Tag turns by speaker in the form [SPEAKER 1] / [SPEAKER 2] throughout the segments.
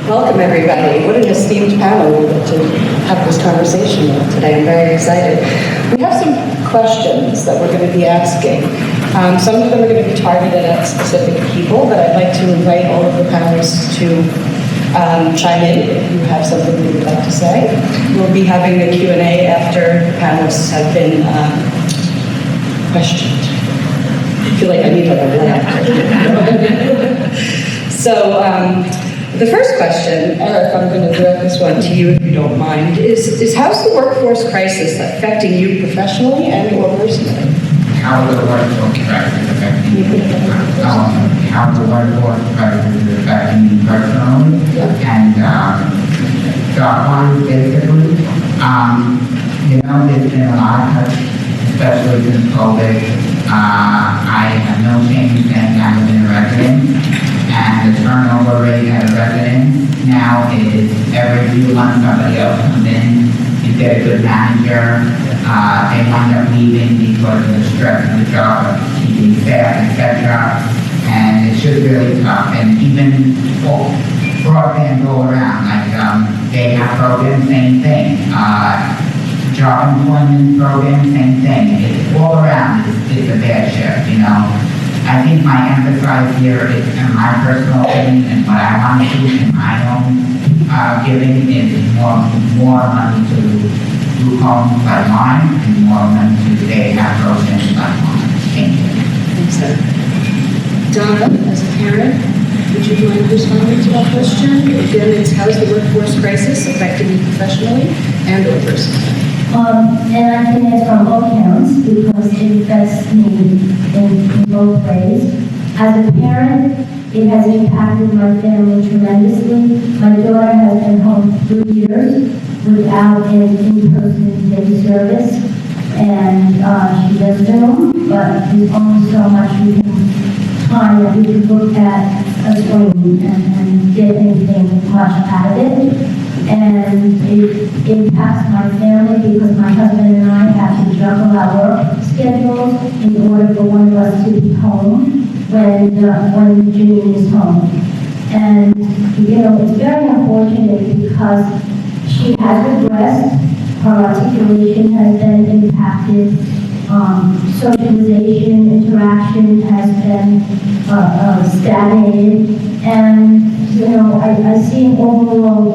[SPEAKER 1] Welcome, everybody. What an esteemed panel to have this conversation with today. I'm very excited. We have some questions that we're going to be asking. Some of them are going to be targeted at specific people, but I'd like to invite all of the panelists to chime in if you have something you would like to say. We'll be having a Q&A after the panelists have been questioned. I feel like I need like a lamp. So, the first question, Eric, I'm going to direct this one to you if you don't mind, is how's the workforce crisis affecting you professionally and or personally?
[SPEAKER 2] How the workforce crisis affecting you? How the workforce crisis is affecting me personally?
[SPEAKER 1] Yeah.
[SPEAKER 2] And so basically, there's been a lot of touch, especially since COVID. I have no shame in saying I have been a resident. And the turnover rate at a residence now is every few months somebody else comes in. You get a good manager, they wind up leaving because of the stress of the job, of keeping staff, etc. And it's just really tough. And even broadband go around, like they have programs, same thing. Job employment program, same thing. It's all around. It's a bad shift, I think my emphasis here is in my personal opinion and what I want to do in my own giving is more money to group homes like mine and more money to day have programs like mine. Thank you.
[SPEAKER 1] Thanks, sir. Donna, as a parent, would you mind responding to that question? Again, it's how's the workforce crisis affecting you professionally and or personally?
[SPEAKER 3] And I think it's from both parents because it affects me in both ways. As a parent, it has impacted my family tremendously. My daughter has been home 3 years without an in-person day service, and she does Zoom, but there's only so much time that we can look at a screen and get anything much out of it. And it impacts my family because my husband and I have to juggle our work schedules in order for one of us to be home when Janine is home. And, it's very unfortunate because she has regressed, her articulation has been impacted, socialization, interaction has been stagnated, and, I see an overall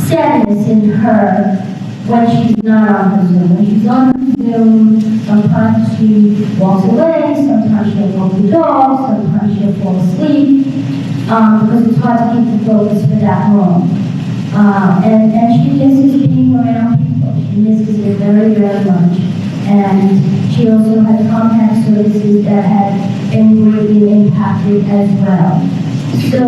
[SPEAKER 3] sadness in her when she's not on the Zoom. When she's on the Zoom, sometimes she walks away, sometimes she'll walk the dog, sometimes she'll fall asleep, because it's hard to keep the focus for that long. And she misses being around people. She misses it very, very much. And she also had contact services that had been greatly impacted as well. So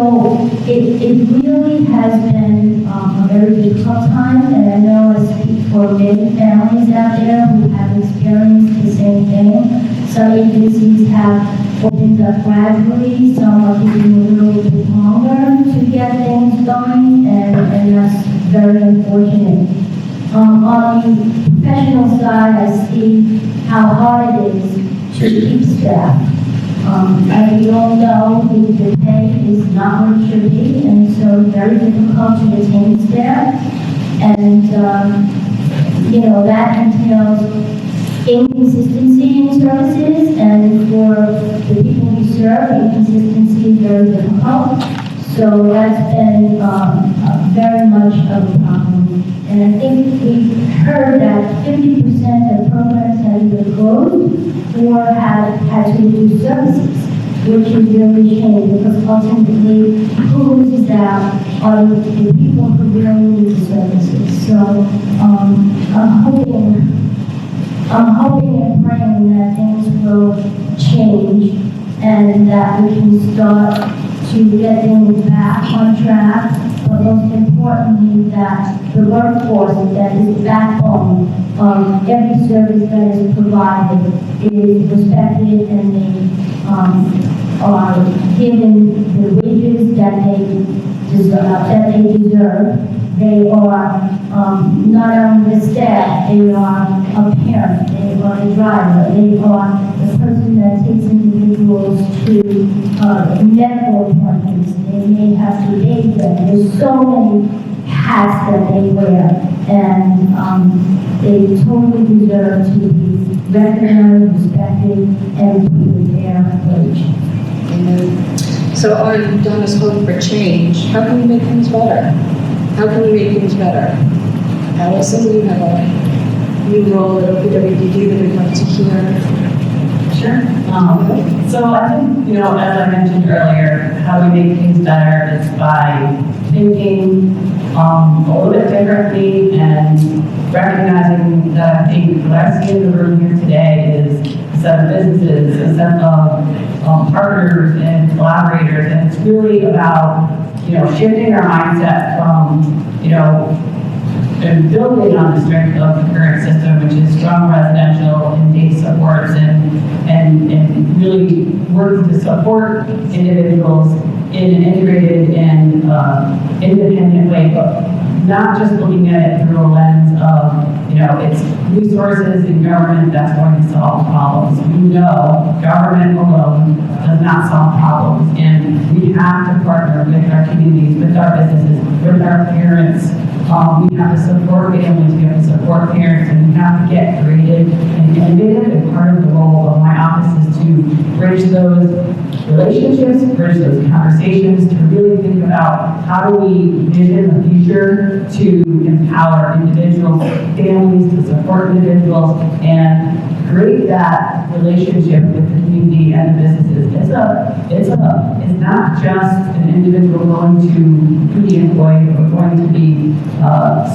[SPEAKER 3] it really has been a very difficult time, and I know I speak for many families out there who have experienced the same thing. Some agencies have opened up gradually, some are taking a little bit longer to get things going, and that's very unfortunate. On the professional side, I see how hard it is to keep staff. As we all know, the pay is not what it should be, and so it's very difficult to retain staff. And, that entails inconsistency in services, and for the people we serve, inconsistency is very difficult. So that's been very much of a problem. And I think we heard that 50% of programs have either closed or have had to reduce services, which is really a shame because ultimately who loses out are the people who really need the services. So I'm hoping and praying that things will change and that we can start to get things back on track, but most importantly that the workforce that is the backbone of every service that is provided is respected and they are given the wages that they deserve. They are not only the staff, they are a parent, they are a driver, they are the person that takes individual individuals to medical appointments. They may have to bathe them. There's so many hats that they wear, and they totally deserve to be recognized, respected, and given their place.
[SPEAKER 1] Amen. So on Donna's hope for change, how can we make things better? How can we make things better? Allison, you have a new role at OPWDD that we'd like to hear.
[SPEAKER 4] Sure. So I think, as I mentioned earlier, how we make things better is by thinking a little bit differently and recognizing that I think what I see in the room here today is a set of businesses, a set of partners and collaborators, and it's really about, shifting our mindset from, and building on the strength of the current system, which is strong residential and day supports, and really working to support individuals in an integrated and independent way, but not just looking at it through a lens of, it's resources and government that's going to solve problems. We know government alone does not solve problems, and we have to partner with our communities, with our businesses, with our parents. We have to support families, we have to support parents, and we have to get creative and innovative. And part of the role of my office is to bridge those relationships, bridge those conversations, to really think about how do we envision the future to empower individuals, families, to support individuals, and create that relationship with the community and the businesses. It's not just an individual going to be employed, but going to be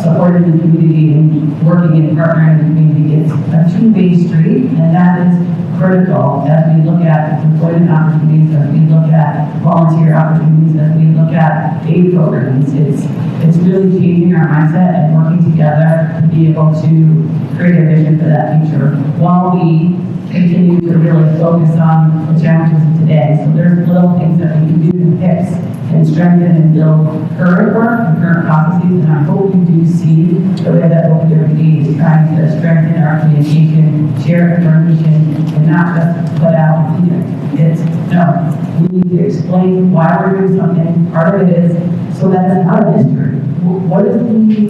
[SPEAKER 4] supporting the community and working and partnering in the community. It's a two-way street, and that is critical as we look at employment opportunities, as we look at volunteer opportunities, as we look at aid programs. It's really changing our mindset and working together to be able to create a vision for that future while we continue to really focus on the challenges of today. So there's little things that we can do to fix and strengthen and build current work and current processes, and I hope you do see the way that OPWD is trying to strengthen our communication, share information, and not just put out we need to explain why we're doing something. Part of it is so that it's not a mystery. What is the community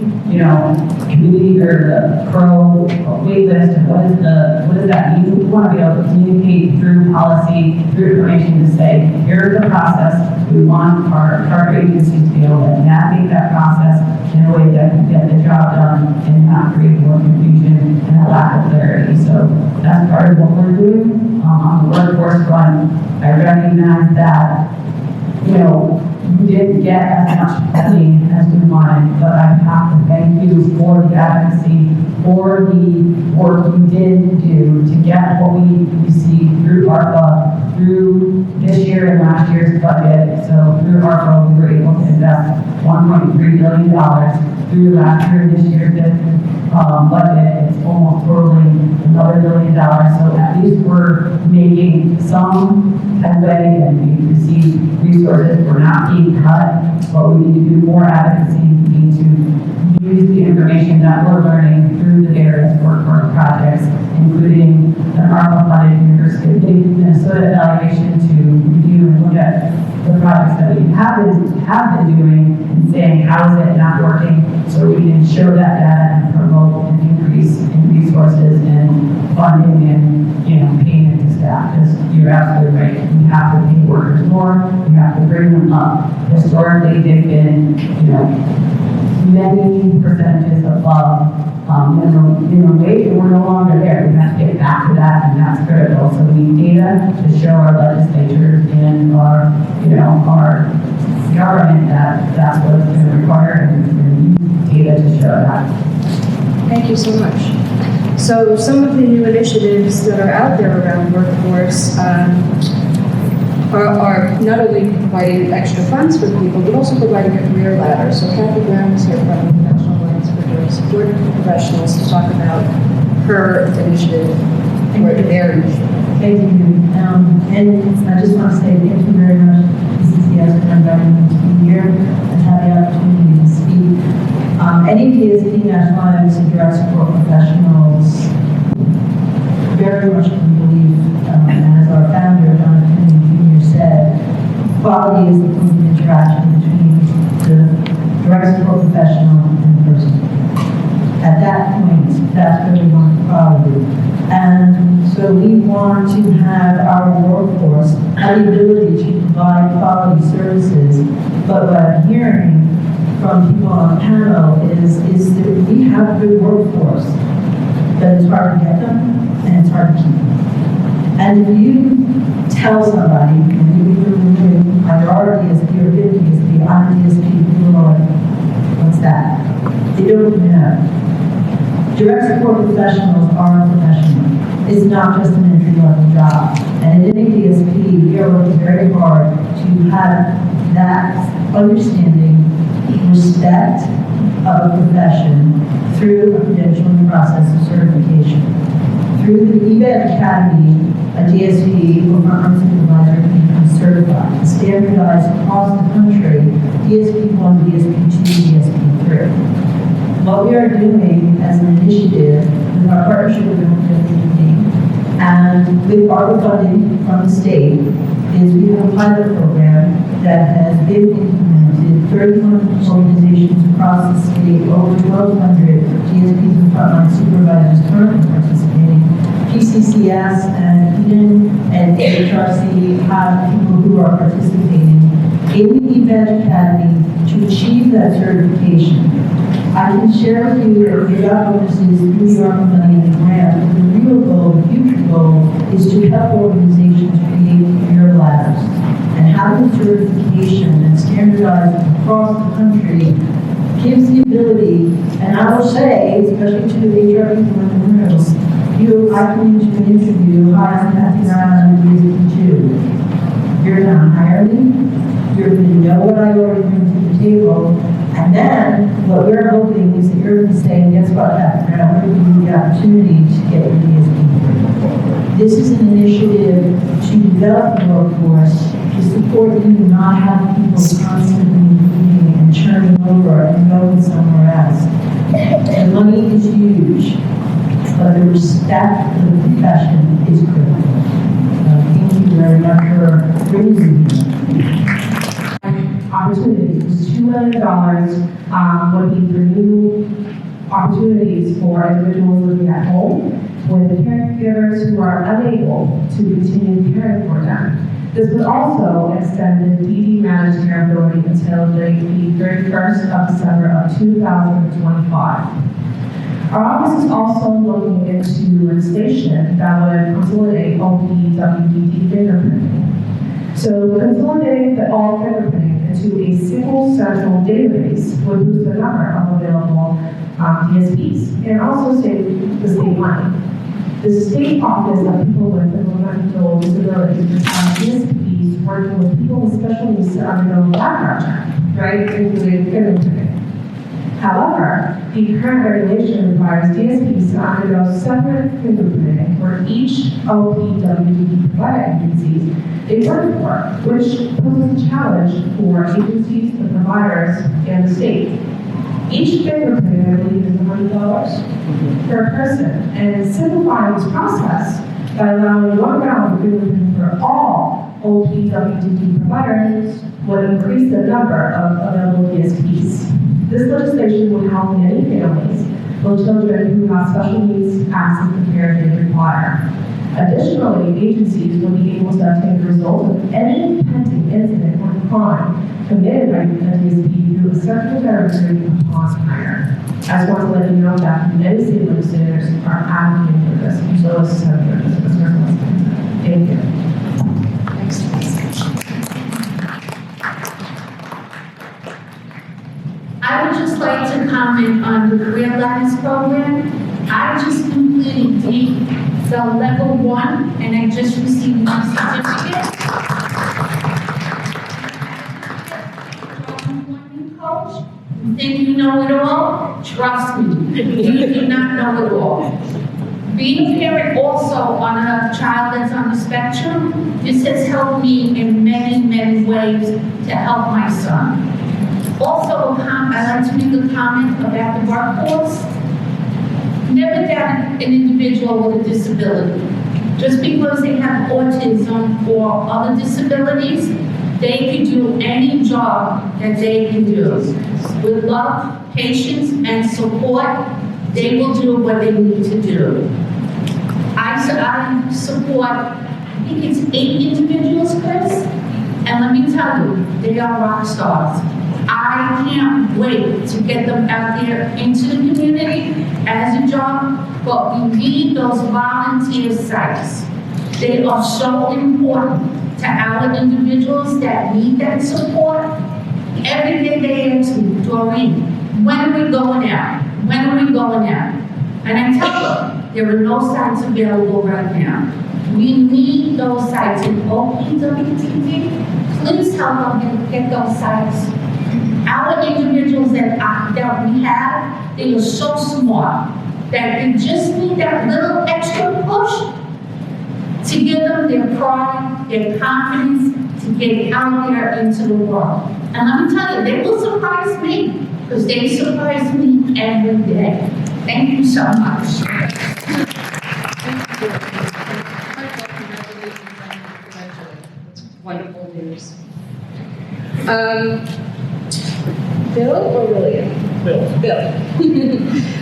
[SPEAKER 4] or the pro wait list, and what does that mean? We want to be able to communicate through policy, through information to say, here's the process. We want our target agencies to be able to navigate that process in a way that can get the job done and not create more confusion and a lack of clarity. So that's part of what we're doing. On the workforce front, I recognize that, we didn't get as much funding as we wanted, but I have to thank you for the advocacy, for the work you did do to get what we received through ARPA, through this year and last year's budget. So through ARPA, we were able to invest $1.3 billion. Through last year and this year's budget, it's almost totally another $1 billion. So at least we're making some headway, and we receive resources. We're not being cut, but we need to do more advocacy. We need to use the information that we're learning through the various workforce projects, including an ARPA-funded Minnesota evaluation to review and look at the projects that we have been doing and saying, how is it not working, so we can show that data and promote an increase in resources and funding and payment to staff. Because you're absolutely right, we have to pay workers more, we have to bring them up. Historically, they've been many percentages above minimum wage, and we're no longer there. We have to get back to that, and that's critical. So we need data to show our legislatures and our government that that's what it's going to require, and data to show that.
[SPEAKER 1] Thank you so much. So some of the new initiatives that are out there around workforce are not only providing extra funds for people, but also providing a career ladder. So Kathy Brown is here from the National Alliance for Doing Support Professionals to talk about her initiative, or their initiative.
[SPEAKER 5] Thank you. And I just want to say thank you very much to PCCS for inviting me to be here and have the opportunity to speak. NAPSD, National Alliance for Direct Support Professionals, very much believe, as our founder, Jonathan professional, and personal. At that point, that's where we want equality. And so we want to have our workforce have the ability to provide quality services. But what I'm hearing from people on the panel is that we have good workforce, but it's hard to get them and it's hard to keep them. And if you tell somebody, and you even either are a DSP or been a DSP, I'm a DSP, people are like, what's that? They don't even know. Direct support professionals are a professional. It's not just an entry-level job. And in any DSP, we are working very hard to have that understanding, respect of a profession through a credentialing process of certification. Through the eBed Academy, a DSP or frontline supervisor can become certified, standardized across the country, DSP 1, DSP 2, DSP 3. What we are doing as an initiative with our partnership with the and with ARPA funding from the state is we have a pilot program that has been implemented. 31 organizations across the state, over 1,200 DSPs and frontline supervisors currently participating. PCCS and Eden and HRC have people who are participating in the eBed Academy to achieve that certification. I can share with you that we got bonuses through the ARPA money and the grant, but the real goal, the future goal, is to help organizations create career ladders. And having certification and standardized across the country gives the ability, and I will say, especially to the HR people in the rooms, I come into an interview, hi, I'm Kathy Brown, I'm DSP2. You're gonna hire me, you're gonna know what I already bring to the table, and then what we're hoping is that you're going to say, guess what, Kathy Brown, we're going to give you the opportunity to get your DSP. This is an initiative to develop the workforce, to support you, not have people constantly moving and churning over and going somewhere else. The money is huge, but the respect for the profession is critical. Thank you very much for bringing me here.
[SPEAKER 6] Opportunities. $2 million would be for new opportunities for individuals living at home with caregivers who are unable to continue caring for them. This would also extend the DD managed care ability until the 31st of December of 2025. Our office is also looking into legislation that would consolidate OPWDD fingerprinting. So consolidating all fingerprinting into a single central database would boost the number of available DSPs and also save the state money. The state office of people with monumental disabilities has DSPs working with people with special needs to undergo background check, right, including fingerprinting. However, the current regulation requires DSPs to undergo separate fingerprinting for each OPWDD provider agencies they work for, which poses a challenge for agencies, the providers, and the state. Each fingerprint, I believe, is $100 per person, and simplifying this process by allowing one round of fingerprinting for all OPWDD providers would increase the number of available DSPs. This legislation would help many families with children who have special needs access to care they require. Additionally, agencies will be able to obtain the result of any pending incident or crime committed by a DSP through a central directory upon hire. I just want to let you know that many state legislators are advocating for this, and so is Senator Elizabeth. Thank you.
[SPEAKER 7] I would just like to comment on the Career Ladders program. I just completed the level 1 and I just received my certificate. Coach, you think you know it all? Trust me, you do not know it all. Being a parent also on a child that's on the spectrum, this has helped me in many, many ways to help my son. Also, I'd like to make a comment about the workforce. Never doubt an individual with a disability. Just because they have autism or other disabilities, they can do any job that they can do. With love, patience and support, they will do what they need to do. I support, I think it's 8 individuals, Chris, and let me tell you, they are rock stars. I can't wait to get them out there into the community as a job, but we need those volunteer sites. They are so important to our individuals that need that support. Every day they ask me, Doreen, when are we going out? When are we going out? And I tell them, there are no sites available right now. We need those sites in OPWTD. Please help them get those sites. Our individuals that we have, they are so smart that they just need that little extra push to give them their pride, their confidence, to get out there into the world. And let me tell you, they will surprise me, because they surprise me every day. Thank you so much.
[SPEAKER 1] Wonderful news. Bill or William?
[SPEAKER 8] Bill.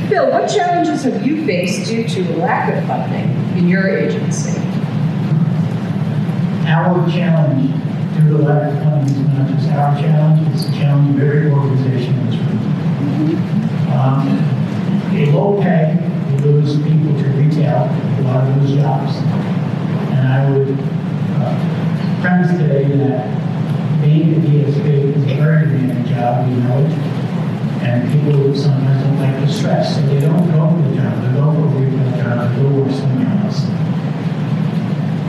[SPEAKER 1] Bill, what challenges have you faced due to lack of funding in your agency?
[SPEAKER 8] Our challenge due to lack of funding is not just our challenge, it's a challenge of every organization in this room. A low pay, you lose people to retail, a lot of lose jobs. And I would premise today that being a DSP is a very demanding job, we know it. And people sometimes don't like the stress, so they don't go for the job, they go for a retail job, they go work somewhere else.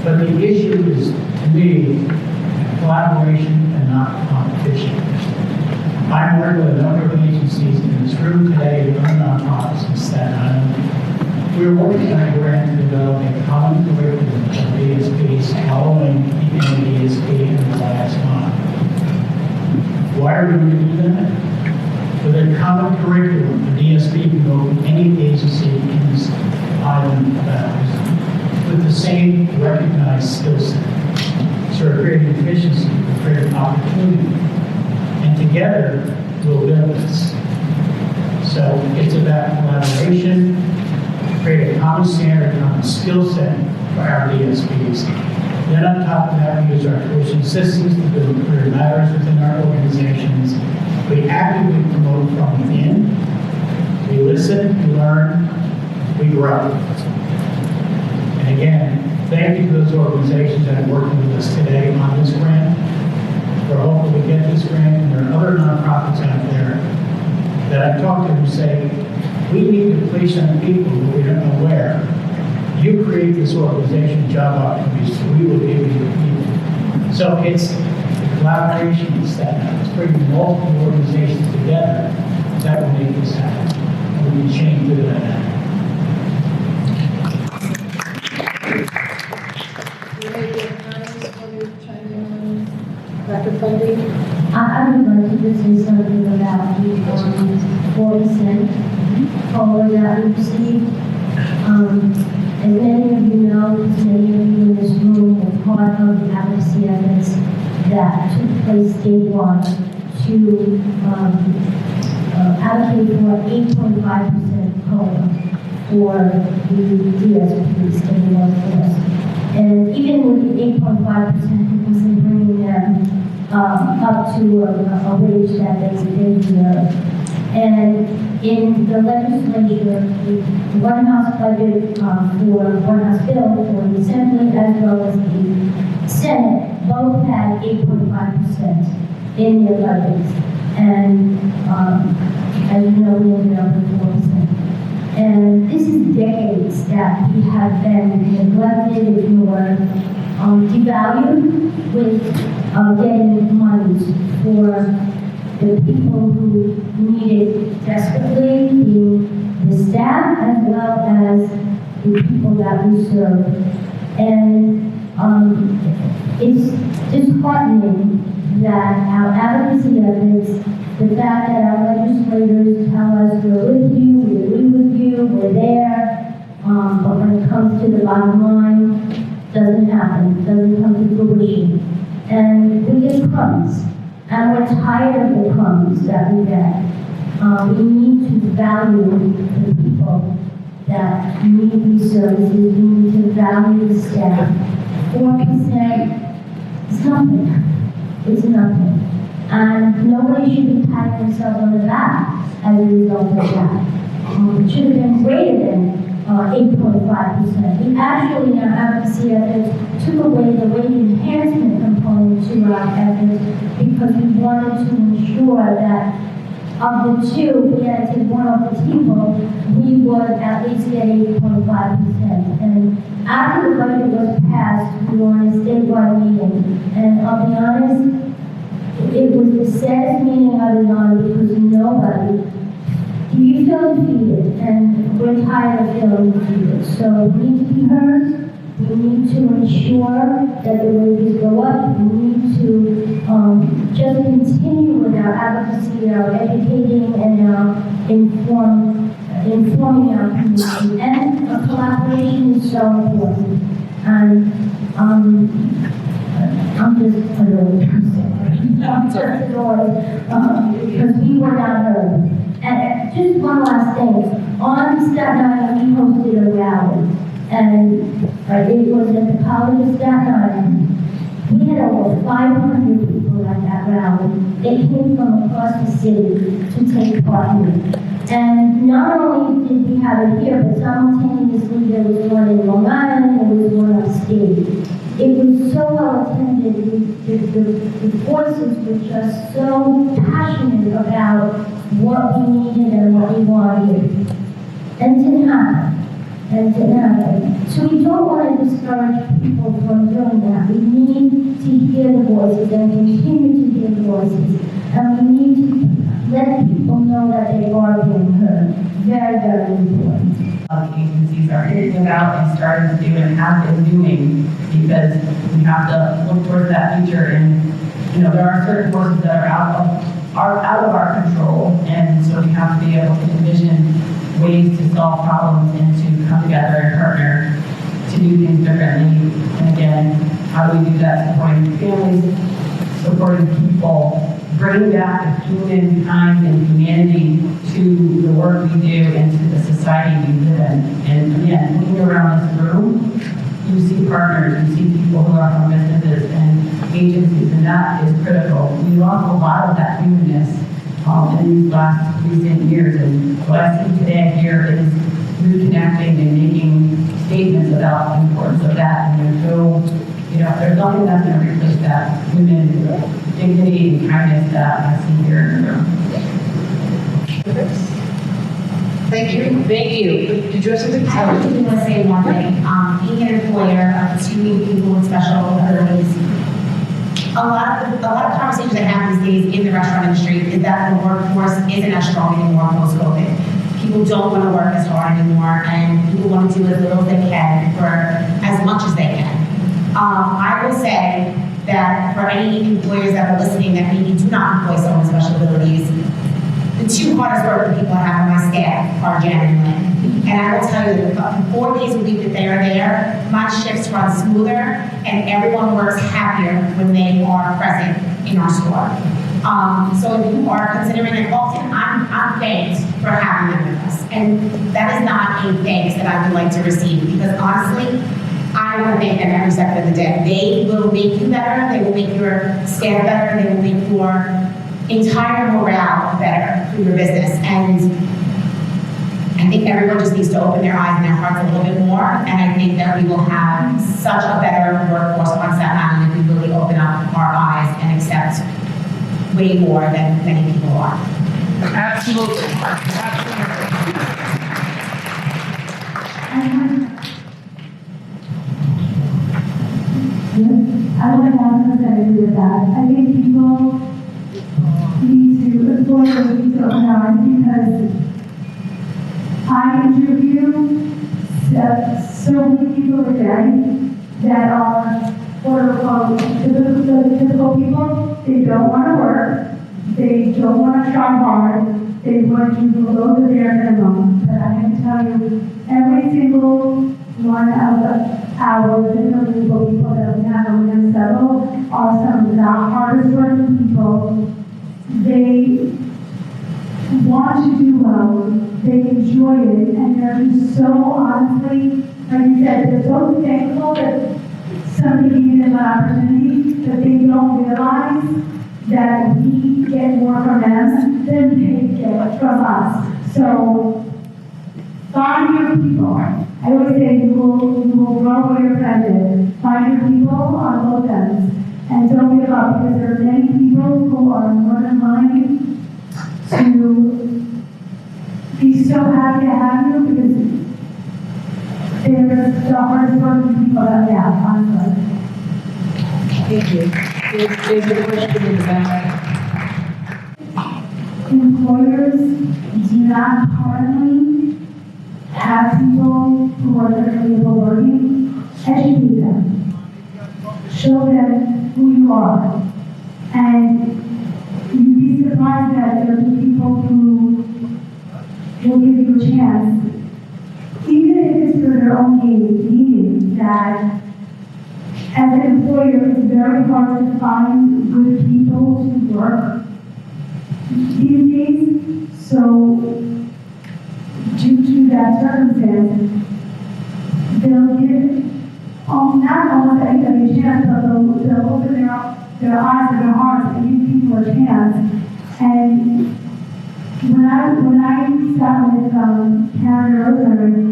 [SPEAKER 8] But the issue is, to me, collaboration and not competition. I'm working with a number of agencies in this room today, and nonprofits in Staten Island. We're working on a grant to develop a common curriculum of DSPs following the DSP in the last month. Why are we going to do that? With a common curriculum, the DSP can go to any agency in this island of ours with the same recognized skill set. So we're creating efficiency, we're creating opportunity, and together we'll build this. So it's about collaboration, create a common standard, common skill set for our DSPs. Then on top of that, we use our coaching systems to build career ladders within our organizations. We actively promote from within. We listen, we learn, we grow. And again, thank you to those organizations that are working with us today on this grant. We're hoping we get this grant, and there are other nonprofits out there that I've talked to who say, we need to place on people who we don't know where. You create this organization job opportunities, so we will give you the people. So it's the collaboration, it's that, it's bringing multiple organizations together that will make this happen. And we can change the dynamic.
[SPEAKER 1] Lack of funding?
[SPEAKER 3] I would like to just say something about the 4% COLA that we received. As many of you know, as many of you in this room were part of the advocacy efforts that took place statewide to allocate for 8.5% COLA for the DSPs in the workforce. And even with the 8.5%, it wasn't bringing them up to a wage that they deserve. And in the legislature, the One House budget for One House bill for the Assembly as well as the Senate both had 8.5% in their budgets. And as you know, we ended up with 4%. And this is decades that we have been neglected, ignored, devalued with getting money for the people who need it desperately, the staff as well as the people that we serve. And it's disheartening that our advocacy efforts, the fact that our legislators tell us we're with you, we agree with you, we're there, but when it comes to the bottom line, doesn't happen, doesn't come to fruition. And we get crumbs, and we're tired of the crumbs that we get. We need to value the people that need these services. We need to value the staff. 4% is nothing. It's nothing. And nobody should be patting themselves on the back as a result of that. It should have been greater than 8.5%. We actually, in our advocacy efforts, took away the wage enhancement component to our efforts because we wanted to ensure that of the two, if we had to take one off the table, we would at least get 8.5%. And after the budget was passed, we were on a statewide meeting. And I'll be honest, it was the saddest meeting I was on because nobody, you feel defeated, and we're tired of feeling defeated. So we need to be heard. We need to ensure that the wages go up. We need to just continue with our advocacy, our educating, and our informing our community. And collaboration is so important. And I'm just annoyed. I'm just annoyed because we were not heard. And just one last thing. On Staten Island, we hosted a rally. And it was at the College of Staten Island. We had over 500 people at that rally. They came from across the city to take part in it. And not only did we have it here, but simultaneously there was one in Long Island, there was one upstate. It was so well attended. The voices were just so passionate about what we needed and what we wanted. And it didn't happen. So we don't want to discourage people from doing that. We need to hear the voices and continue to hear the voices. And we need to let people know that they are being heard. Very, very important.
[SPEAKER 4] The agencies are thinking about and starting to do and have been doing, because we have to look towards that future. And there are certain forces that are out of our control, and so we have to be able to envision ways to solve problems and to come together and partner to do things differently. And again, how do we do that? Supporting families, supporting people, bringing back the humankind and humanity to the work we do and to the society we live in. And again, looking around this room, you see partners, you see people who are from businesses and agencies, and that is critical. We lost a lot of that humanness in these last recent years, and what I see today here is reconnecting and making statements about the importance of that. And there's nothing that's going to replace that human dignity and kindness that I see here in the room.
[SPEAKER 1] Thank you. Thank you. Did you have something to
[SPEAKER 9] I
[SPEAKER 1] tell me?
[SPEAKER 9] really want to say one thing. Being an employer of two people with special abilities, a lot of conversations I have these days in the restaurant industry is that the workforce isn't as strong anymore post-COVID. People don't want to work as hard anymore, and people want to do as little as they can for as much as they can. I will say that for any employers that are listening that maybe do not employ someone with special abilities, the two hardest working people I have on my staff are Jan and Lynn. And I will tell you that the 4 days a week that they are there, my shifts run smoother and everyone works happier when they are present in our store. So if you are considering it often, I'm thanked for having them with us. And that is not a thanks that I would like to receive, because honestly, I want to thank them every second of the day. They will make you better, they will make your staff better, they will make your entire morale better for your business. And I think everyone just needs to open their eyes and their hearts a little bit more, and I think that we will have such a better workforce on Staten Island if we really open up our eyes and accept way more than many people are.
[SPEAKER 1] Absolutely.
[SPEAKER 3] I want to ask what I agree with that. I think people need to employ their need to open our eyes, because I interview so many people a day that are quote unquote typical people. They don't want to work. They don't want to try hard. They want to below the bare minimum. But I can tell you, every single one of our individual people that we have on this level are some of our hardest working people. They want to do well, they enjoy it, and they're just so honestly, like you said, they're so thankful that somebody gave them an opportunity, that they don't realize that we get more from them than they get from us. So, find your people. I always say you will grow where your friend is. Find your people on both ends. And don't give up, because there are many people who are more than willing to be so happy to have you, because they're the hardest working people that we have, honestly.
[SPEAKER 1] Thank you. There's a question in the back.
[SPEAKER 3] Employers do not currently have people who are currently working. Educate them. Show them who you are. And you'd be surprised that there are people who will give you a chance, even if it's for their own gain, meaning that as an employer, it's very hard to find good people to work these days. So, due to that circumstance, they'll give not almost anybody a chance, but they'll open their eyes and their hearts and give people a chance. And when I sat with Karen Rosemary,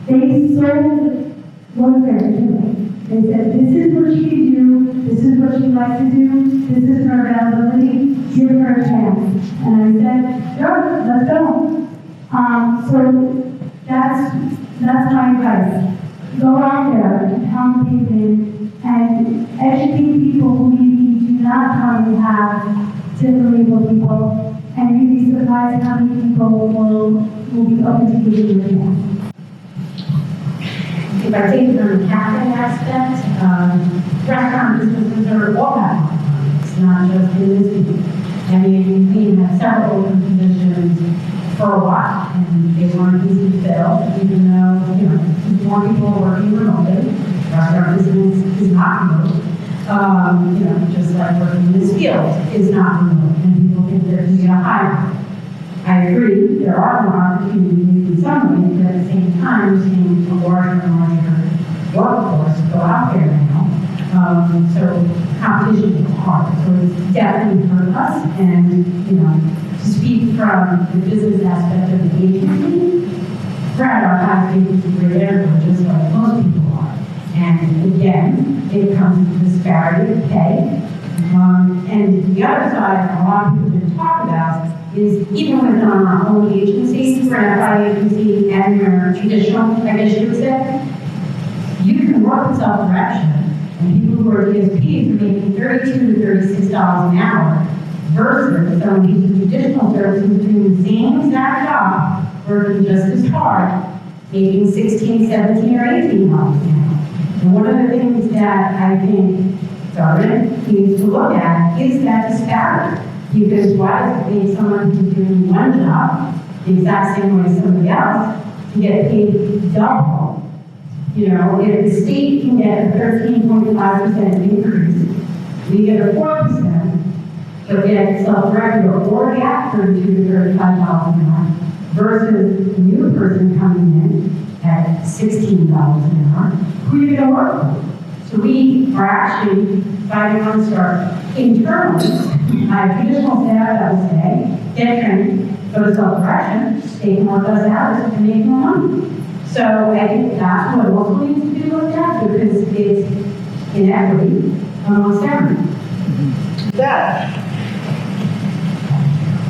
[SPEAKER 3] they sold what they're doing. They said, this is what she can do, this is what she likes to do, this is her availability, give her a chance. And I said, sure, let's go. So that's my advice. Go out there and pound pavement and educate people who maybe do not currently have differently able people, and you'd be surprised how many people will be open to giving you a chance.
[SPEAKER 10] If I take it on the cafe aspect, restaurant businesses are all that. It's not just in this city. I mean, we had several open positions for a while, and they weren't easy to fill, even though, more people are working remotely. Restaurant business is not remote. Just like working in this field is not remote, and people think there can be a hybrid. I agree, there are more opportunities in some ways, but at the same time, we're seeing a larger and larger workforce go out there now. So competition is hard. So it's definitely hurt us. And, to speak from the business aspect of the agency, we're at our highest agency rate ever, just like most people are. And again, it comes to disparity of pay. And the other side, a lot of people have been talking about, is even within our own agency, we're an FI agency and your traditional, I guess you would say, you can work with self-direction, and people who are DSPs are making $32 to $36 an hour versus someone who's traditional services doing the same exact job, working just as hard, making $16, $17, or $18 an hour. And one of the things that I think government needs to look at is that disparity. Because why is it paying someone who's doing one job the exact same way as somebody else to get paid double? If the state can get a 13.5% increase, we get a 4%, but get self-directed or already at $32 to $35 an hour versus a new person coming in at $16 an hour, who are you going to work with? So we are actually fighting on start internally. I have traditional staff that will say, get trained, go to self-direction, stay more less hours to make more money. So I think that's what also needs to be looked at, because it's inequity amongst everyone.
[SPEAKER 1] That.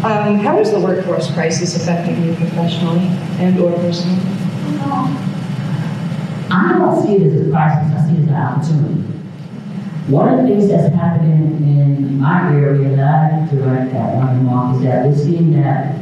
[SPEAKER 1] How is the workforce crisis affecting you professionally and or personally?
[SPEAKER 11] I don't see it as a crisis, I see it as an opportunity. One of the things that's happening in my area that I direct at Monumental is that we're seeing that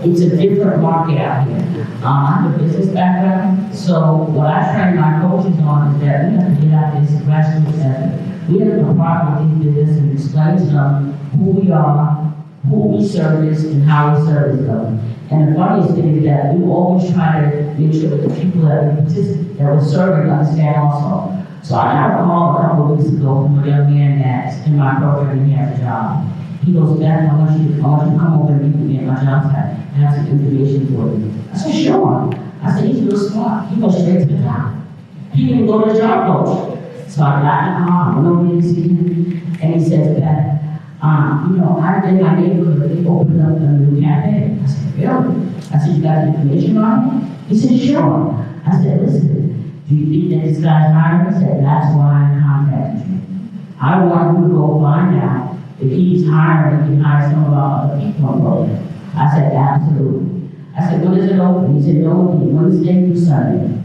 [SPEAKER 11] it's a different market out here. I have a business background, so what I train my coaches on is that we have to get out there as grassroots level. We have to partner with these businesses and explain to them who we are, who we service, and how we service them. And the funniest thing is that we always try to make sure that the people that we're serving understand also. So I got a call a couple of weeks ago from a young man that's in my program and he has a job. He goes, Beth, I want you to come over and meet me at my job site. I have some information for you. I said, sure. I said, he's real smart. He goes straight to the top. He didn't go to the job coach. So I got in the car, went over to see him, and he says, Beth, you know, in my neighborhood, they opened up a new cafe. I said, really? I said, you got information on it? He said, sure. I said, listen, do you think that this guy's hiring? He said, that's why I contacted you. I want you to go find out if he's hiring, he can hire some of our other people on board. I said, absolutely. I said, when is it open? He said, no, Wednesday through Sunday.